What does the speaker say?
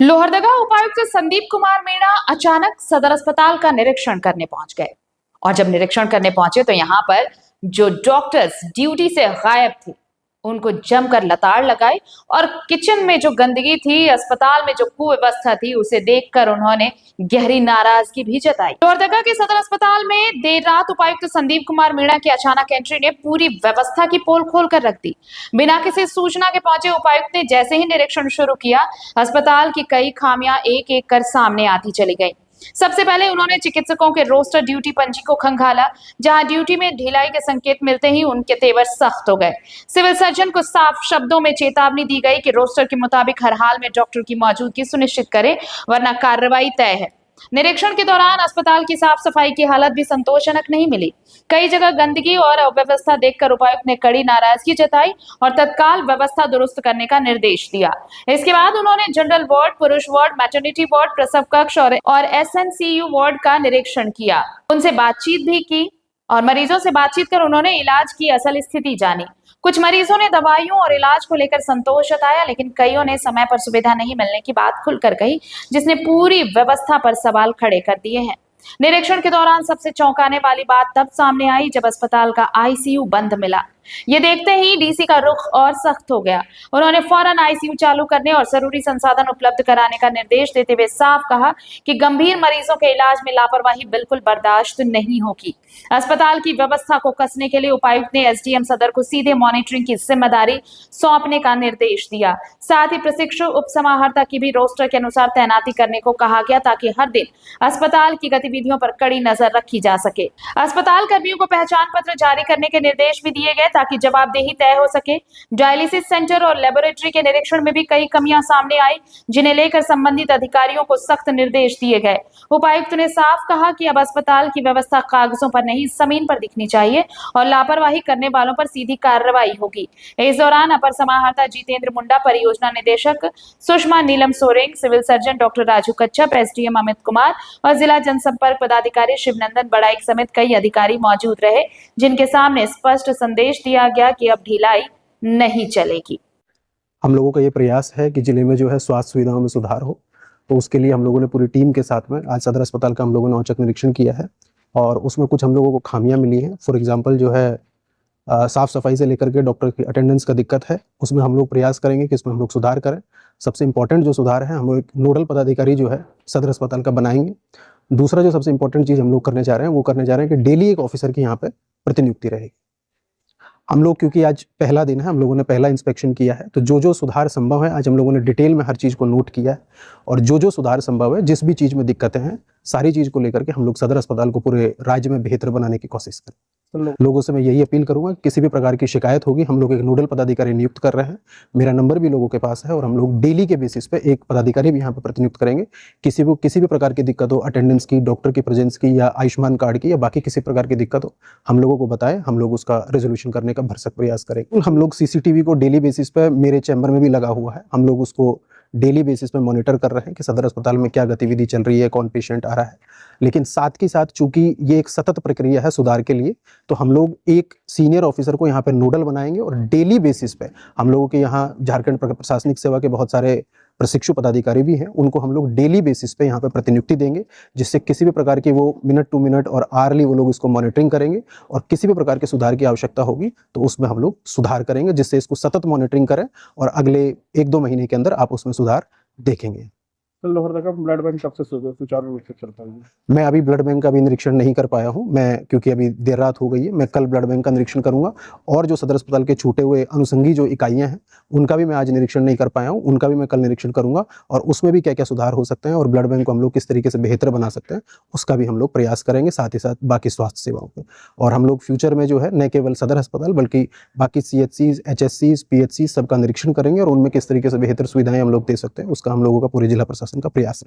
लोहरदगा उपायुक्त संदीप कुमार मीणा अचानक सदर अस्पताल का निरीक्षण करने पहुंच गए। और जब निरीक्षण करने पहुंचे तो यहाँ पर जो डॉक्टर्स ड्यूटी से गायब थे उनको जमकर लताड़ लगाई और किचन में जो गंदगी थी, अस्पताल में जो कुव्यवस्था थी, उसे देखकर उन्होंने गहरी नाराजगी भी जताई। लोहरदगा के सदर अस्पताल में देर रात उपायुक्त संदीप कुमार मीणा की अचानक एंट्री ने पूरी व्यवस्था की पोल खोल कर रख दी। बिना किसी सूचना के पहुंचे उपायुक्त ने जैसे ही निरीक्षण शुरू किया, अस्पताल की कई खामियां एक एक कर सामने आती चली गई। सबसे पहले उन्होंने चिकित्सकों के रोस्टर ड्यूटी पंजी को खंगाला, जहां ड्यूटी में ढिलाई के संकेत मिलते ही उनके तेवर सख्त हो गए। सिविल सर्जन को साफ शब्दों में चेतावनी दी गई कि रोस्टर के मुताबिक हर हाल में डॉक्टर की मौजूदगी सुनिश्चित करें, वरना कार्रवाई तय है। निरीक्षण के दौरान अस्पताल की साफ सफाई की हालत भी संतोषजनक नहीं मिली। कई जगह गंदगी और अव्यवस्था देखकर उपायुक्त ने कड़ी नाराजगी जताई और तत्काल व्यवस्था दुरुस्त करने का निर्देश दिया। इसके बाद उन्होंने जनरल वार्ड, पुरुष वार्ड, मैटरनिटी वार्ड, प्रसव कक्ष और एसएनसीयू वार्ड का निरीक्षण किया। उनसे बातचीत भी की और मरीजों से बातचीत कर उन्होंने इलाज की असल स्थिति जानी। कुछ मरीजों ने दवाइयों और इलाज को लेकर संतोष जताया, लेकिन कईयों ने समय पर सुविधा नहीं मिलने की बात खुलकर कही, जिसने पूरी व्यवस्था पर सवाल खड़े कर दिए हैं। निरीक्षण के दौरान सबसे चौंकाने वाली बात तब सामने आई जब अस्पताल का आईसीयू बंद मिला। ये देखते ही डीसी का रुख और सख्त हो गया। उन्होंने फौरन आईसीयू चालू करने और जरूरी संसाधन उपलब्ध कराने का निर्देश देते हुए साफ कहा कि गंभीर मरीजों के इलाज में लापरवाही बिल्कुल बर्दाश्त नहीं होगी। अस्पताल की व्यवस्था को कसने के लिए उपायुक्त ने एसडीएम सदर को सीधे मॉनिटरिंग की जिम्मेदारी सौंपने का निर्देश दिया। साथ ही प्रशिक्षु उपसमाहर्ता की भी रोस्टर के अनुसार तैनाती करने को कहा गया, ताकि हर दिन अस्पताल की गतिविधियों पर कड़ी नजर रखी जा सके। अस्पताल कर्मियों को पहचान पत्र जारी करने के निर्देश भी दिए गए ताकि जवाबदेही तय हो सके। डायलिसिस सेंटर और लेबोरेटरी के निरीक्षण में भी कई कमियां सामने आई, जिन्हें लेकर संबंधित अधिकारियों को सख्त निर्देश दिए गए। उपायुक्त ने साफ कहा कि अब अस्पताल की व्यवस्था कागजों पर नहीं, जमीन पर दिखनी चाहिए और लापरवाही करने वालों पर सीधी कार्रवाई होगी। इस दौरान अपर समाहर्ता जितेंद्र मुंडा, परियोजना निदेशक Sushma Neelam Soreng, civil surgeon doctor Raju Kachhap, SDM Amit Kumar और जिला जनसंपर्क पदाधिकारी शिवनंदन बड़ाइक समेत कई अधिकारी मौजूद रहे, जिनके सामने स्पष्ट संदेश दिया गया कि अब ढिलाई नहीं चलेगी। हम लोगों का ये प्रयास है कि जिले में जो है स्वास्थ्य सुविधाओं में सुधार हो, तो उसके लिए हम लोगों ने पूरी टीम के साथ में आज सदर अस्पताल का हम लोगों ने औचक निरीक्षण किया है और उसमें कुछ हम लोगों को खामियां मिली हैं। फॉर एग्जांपल जो है साफ सफाई से लेकर के डॉक्टर की अटेंडेंस का दिक्कत है, उसमें हम लोग प्रयास करेंगे कि इसमें हम लोग सुधार करें। सबसे इंपॉर्टेंट जो सुधार है, हम लोग एक नोडल पदाधिकारी जो है सदर अस्पताल का बनाएंगे। दूसरा जो सबसे इंपॉर्टेंट चीज़ हम लोग करने जा रहे हैं, वो करने जा रहे हैं कि डेली एक ऑफिसर की यहाँ पे प्रतिनियुक्ति रहेगी। हम लोग क्योंकि आज पहला दिन है, हम लोगों ने पहला इंस्पेक्शन किया है, तो जो जो सुधार संभव है आज हम लोगों ने डिटेल में हर चीज़ को नोट किया है और जो जो सुधार संभव है, जिस भी चीज़ में दिक्कतें हैं, सारी चीज़ को लेकर के हम लोग सदर अस्पताल को पूरे राज्य में बेहतर बनाने की कोशिश करें। तो लोगों से मैं यही अपील करूंगा, किसी भी प्रकार की शिकायत होगी, हम लोग एक नोडल पदाधिकारी नियुक्त कर रहे हैं। मेरा नंबर भी लोगों के पास है और हम लोग डेली के बेसिस पे एक पदाधिकारी भी यहाँ पे प्रतिनियुक्त करेंगे। किसी भी प्रकार की दिक्कत हो, अटेंडेंस की, डॉक्टर की प्रेजेंस की या आयुष्मान कार्ड की या बाकी किसी प्रकार की दिक्कत हो, हम लोगों को बताएं, हम लोग उसका रेजोल्यूशन करने का भरसक प्रयास करेंगे। हम लोग सीसीटीवी को डेली बेसिस पे मेरे चैम्बर में भी लगा हुआ है, हम लोग उसको डेली बेसिस पे मॉनिटर कर रहे हैं कि सदर अस्पताल में क्या गतिविधि चल रही है, कौन पेशेंट आ रहा है। लेकिन साथ के साथ चूंकि ये एक सतत प्रक्रिया है सुधार के लिए, तो हम लोग एक सीनियर ऑफिसर को यहाँ पे नोडल बनाएंगे और डेली बेसिस पे हम लोगों के यहाँ झारखंड प्रशासनिक सेवा के बहुत सारे प्रशिक्षु पदाधिकारी भी हैं, उनको हम लोग डेली बेसिस पे यहाँ पे प्रतिनियुक्ति देंगे, जिससे किसी भी प्रकार की वो मिनट टू मिनट और आवर्ली वो लोग इसको मॉनिटरिंग करेंगे और किसी भी प्रकार के सुधार की आवश्यकता होगी तो उसमें हम लोग सुधार करेंगे, जिससे इसको सतत मॉनिटरिंग करें और अगले 1-2 महीने के अंदर आप उसमें सुधार देखेंगे। तो लोहरदगा ब्लड बैंक कब से सुचारू रूप से चलता है? मैं अभी ब्लड बैंक का भी निरीक्षण नहीं कर पाया हूं, मैं क्योंकि अभी देर रात हो गई है। मैं कल ब्लड बैंक का निरीक्षण करूंगा और जो सदर अस्पताल के छूटे हुए अनुषंगी जो इकाइयां हैं उनका भी मैं आज निरीक्षण नहीं कर पाया हूं, उनका भी मैं कल निरीक्षण करूंगा और उसमें भी क्या क्या सुधार हो सकते हैं और ब्लड बैंक को हम लोग किस तरीके से बेहतर बना सकते हैं उसका भी हम लोग प्रयास करेंगे, साथ ही साथ बाकी स्वास्थ्य सेवाओं पर। और हम लोग फ्यूचर में जो है न केवल सदर अस्पताल बल्कि बाकी CHCs, HSCs, PHCs सबका निरीक्षण करेंगे और उनमें किस तरीके से बेहतर सुविधाएं हम लोग दे सकते हैं उसका हम लोगों का पूरे जिला प्रशासन का प्रयास रहेगा।